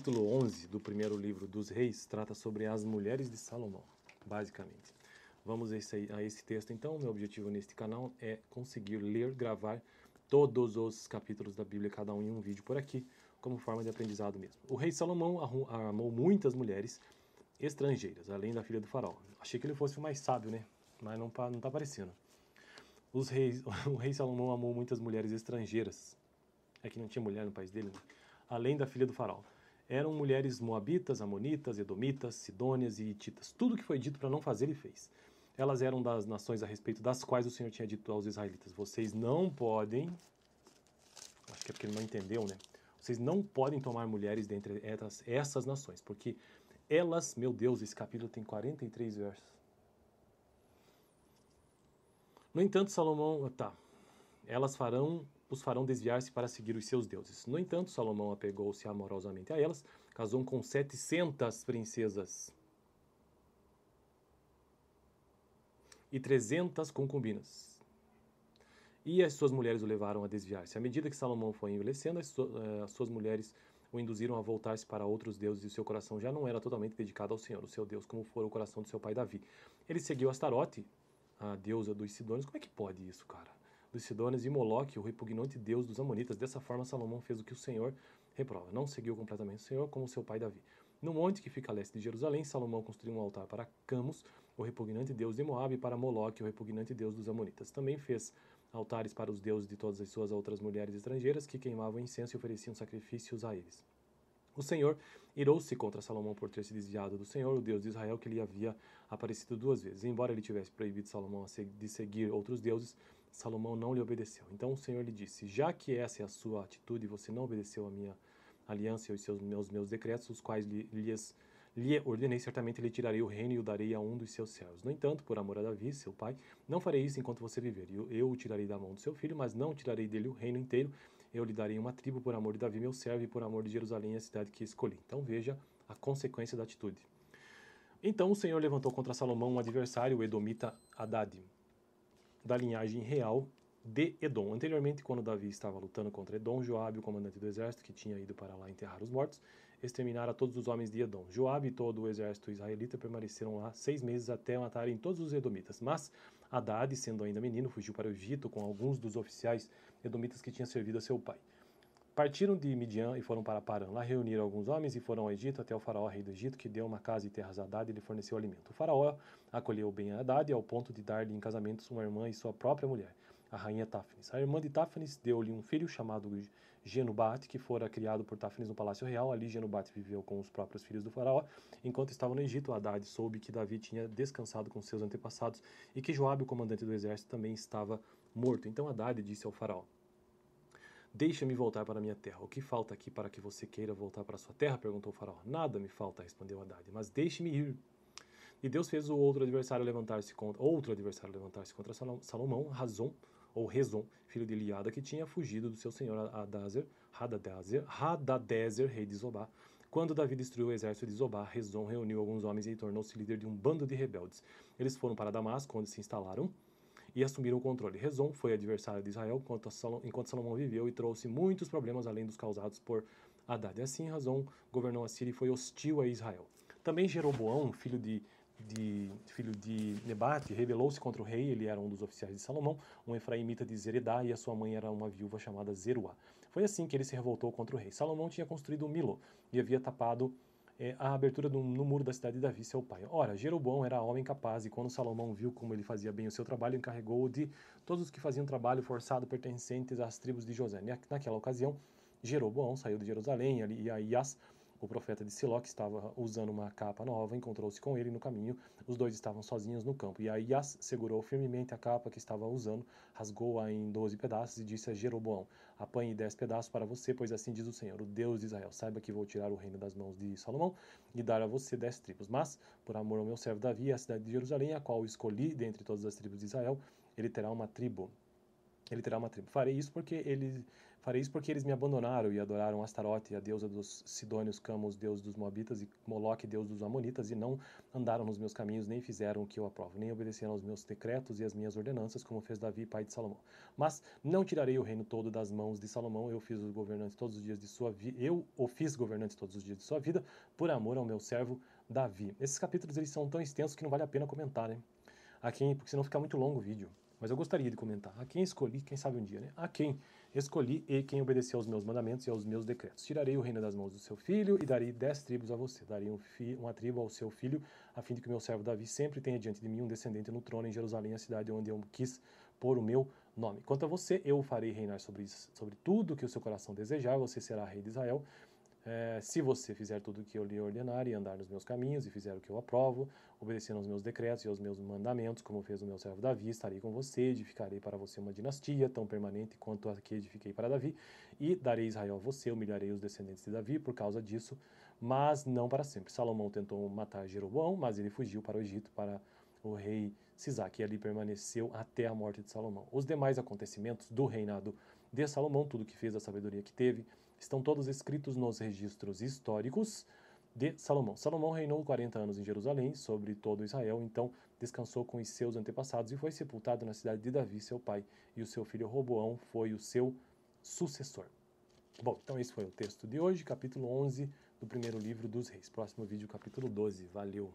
capítulo 11 do primeiro livro dos Reis trata sobre as mulheres de Salomão, basicamente. Vamos a esse texto então. Meu objetivo neste canal é conseguir ler, gravar todos os capítulos da Bíblia, cada um em um vídeo por aqui, como forma de aprendizado mesmo. O rei Salomão amou muitas mulheres estrangeiras, além da filha do faraó. Achei que ele fosse o mais sábio, né? Mas não tá aparecendo. O rei Salomão amou muitas mulheres estrangeiras. É que não tinha mulher no país dele, né? Além da filha do faraó. Eram mulheres moabitas, amonitas, edomitas, sidônias e hititas. Tudo que foi dito para não fazer, ele fez. Elas eram das nações a respeito das quais o Senhor tinha dito aos israelitas: vocês não podem... Acho que é porque ele não entendeu, né? Vocês não podem tomar mulheres dentre essas nações, porque elas, meu Deus, esse capítulo tem 43 versos. No entanto, Salomão... os farão desviar-se para seguir os seus deuses. No entanto, Salomão apegou-se amorosamente a elas, casou com 700 princesas e 300 concubinas. E as suas mulheres o levaram a desviar-se. À medida que Salomão foi envelhecendo, as suas mulheres o induziram a voltar-se para outros deuses e o seu coração já não era totalmente dedicado ao Senhor, o seu Deus, como fora o coração de seu pai Davi. Ele seguiu Astarote, a deusa dos Sidônios. Como é que pode isso, cara? Dos Sidônios, e Moloque, o repugnante deus dos Amonitas. Dessa forma, Salomão fez o que o Senhor reprova. Não seguiu completamente o Senhor, como seu pai Davi. No monte que fica a leste de Jerusalém, Salomão construiu um altar para Camus, o repugnante deus de Moabe, e para Moloque, o repugnante deus dos Amonitas. Também fez altares para os deuses de todas as suas outras mulheres estrangeiras, que queimavam incenso e ofereciam sacrifícios a eles. O Senhor irou-se contra Salomão por ter se desviado do Senhor, o Deus de Israel, que lhe havia aparecido 2 vezes. Embora ele tivesse proibido Salomão de seguir outros deuses, Salomão não lhe obedeceu. Então o Senhor lhe disse: já que essa é a sua atitude e você não obedeceu a minha aliança e os meus decretos, os quais lhe ordenei, certamente lhe tirarei o reino e o darei a um dos seus servos. No entanto, por amor a Davi, seu pai, não farei isso enquanto você viver. Eu o tirarei da mão do seu filho, mas não tirarei dele o reino inteiro. Eu lhe darei uma tribo por amor de Davi, meu servo, e por amor de Jerusalém, a cidade que escolhi. Então veja a consequência da atitude. Então o Senhor levantou contra Salomão um adversário, o edomita Hadad, da linhagem real de Edom. Anteriormente, quando Davi estava lutando contra Edom, Joabe, o comandante do exército, que tinha ido para lá enterrar os mortos, exterminara todos os homens de Edom. Joabe e todo o exército israelita permaneceram lá 6 meses até matarem todos os edomitas. Mas Hadad, sendo ainda menino, fugiu para o Egito com alguns dos oficiais edomitas que tinham servido a seu pai. Partiram de Midian e foram para Parã. Lá reuniram alguns homens e foram ao Egito até o faraó, rei do Egito, que deu uma casa e terras a Hadad e lhe forneceu alimento. O faraó acolheu bem a Hadad ao ponto de dar-lhe em casamento sua irmã e sua própria mulher, a rainha Táfnis. A irmã de Táfnis deu-lhe um filho chamado Genubate, que fora criado por Táfnis no palácio real. Ali Genubate viveu com os próprios filhos do faraó. Enquanto estava no Egito, Hadad soube que Davi tinha descansado com seus antepassados e que Joabe, o comandante do exército, também estava morto. Então Hadad disse ao faraó: deixa-me voltar para a minha terra. O que falta aqui para que você queira voltar para a sua terra? Perguntou o faraó. Nada me falta, respondeu Hadad, mas deixe-me ir. E Deus fez outro adversário levantar-se contra Salomão, Rezon, filho de Eliada, que tinha fugido do seu senhor Hadadezer, rei de Zobá. Quando Davi destruiu o exército de Zobá, Rezon reuniu alguns homens e tornou-se líder de um bando de rebeldes. Eles foram para Damasco, onde se instalaram e assumiram o controle. Rezon foi adversário de Israel enquanto Salomão viveu e trouxe muitos problemas além dos causados por Hadad. E assim, Rezon governou a Síria e foi hostil a Israel. Também Jeroboão, filho de Nebate, rebelou-se contra o rei. Ele era um dos oficiais de Salomão, um efraimita de Zeredá, e a sua mãe era uma viúva chamada Zeruá. Foi assim que ele se revoltou contra o rei. Salomão tinha construído Milo e havia tapado a abertura no muro da cidade de Davi, seu pai. Ora, Jeroboão era homem capaz, e quando Salomão viu como ele fazia bem o seu trabalho, encarregou-o de todos os que faziam trabalho forçado pertencentes às tribos de José. Naquela ocasião, Jeroboão saiu de Jerusalém, e Ahias, o profeta de Siló, que estava usando uma capa nova, encontrou-se com ele no caminho. Os dois estavam sozinhos no campo. E Ahias segurou firmemente a capa que estava usando, rasgou-a em 12 pedaços e disse a Jeroboão: apanhe 10 pedaços para você, pois assim diz o Senhor, o Deus de Israel: saiba que vou tirar o reino das mãos de Salomão e dar a você 10 tribos. Mas, por amor ao meu servo Davi, a cidade de Jerusalém, a qual escolhi dentre todas as tribos de Israel, ele terá uma tribo. ele terá uma tribo. Farei isso porque eles me abandonaram e adoraram Astarote, a deusa dos Sidônios, Camos, deus dos Moabitas, e Moloque, deus dos Amonitas, e não andaram nos meus caminhos, nem fizeram o que eu aprovo, nem obedeceram aos meus decretos e às minhas ordenanças, como fez Davi, pai de Salomão. Mas não tirarei o reino todo das mãos de Salomão, eu fiz os governantes todos os dias de sua vida, eu o fiz governantes todos os dias de sua vida, por amor ao meu servo Davi. Esses capítulos eles são tão extensos que não vale a pena comentar, né? Porque senão fica muito longo o vídeo. Mas eu gostaria de comentar. A quem escolhi, quem sabe um dia, né? A quem escolhi e quem obedeceu aos meus mandamentos e aos meus decretos. Tirarei o reino das mãos do seu filho e darei 10 tribos a você. Darei uma tribo ao seu filho, a fim de que o meu servo Davi sempre tenha diante de mim um descendente no trono em Jerusalém, a cidade onde eu quis pôr o meu nome. Quanto a você, eu o farei reinar sobre tudo que o seu coração desejar. Você será rei de Israel. Se você fizer tudo o que eu lhe ordenar e andar nos meus caminhos e fizer o que eu aprovo, obedecendo aos meus decretos e aos meus mandamentos, como fez o meu servo Davi, estarei com você, edificarei para você uma dinastia tão permanente quanto a que edifiquei para Davi, e darei Israel a você, humilharei os descendentes de Davi por causa disso, mas não para sempre. Salomão tentou matar Jeroboão, mas ele fugiu para o Egito, para o rei Sisaque, e ali permaneceu até a morte de Salomão. Os demais acontecimentos do reinado de Salomão, tudo que fez, a sabedoria que teve, estão todos escritos nos registros históricos de Salomão. Salomão reinou 40 anos em Jerusalém, sobre todo Israel, então descansou com os seus antepassados e foi sepultado na cidade de Davi, seu pai, e o seu filho Roboão foi o seu sucessor. Bom, então esse foi o texto de hoje, capítulo 11 do primeiro livro dos Reis. Próximo vídeo, capítulo 12. Valeu!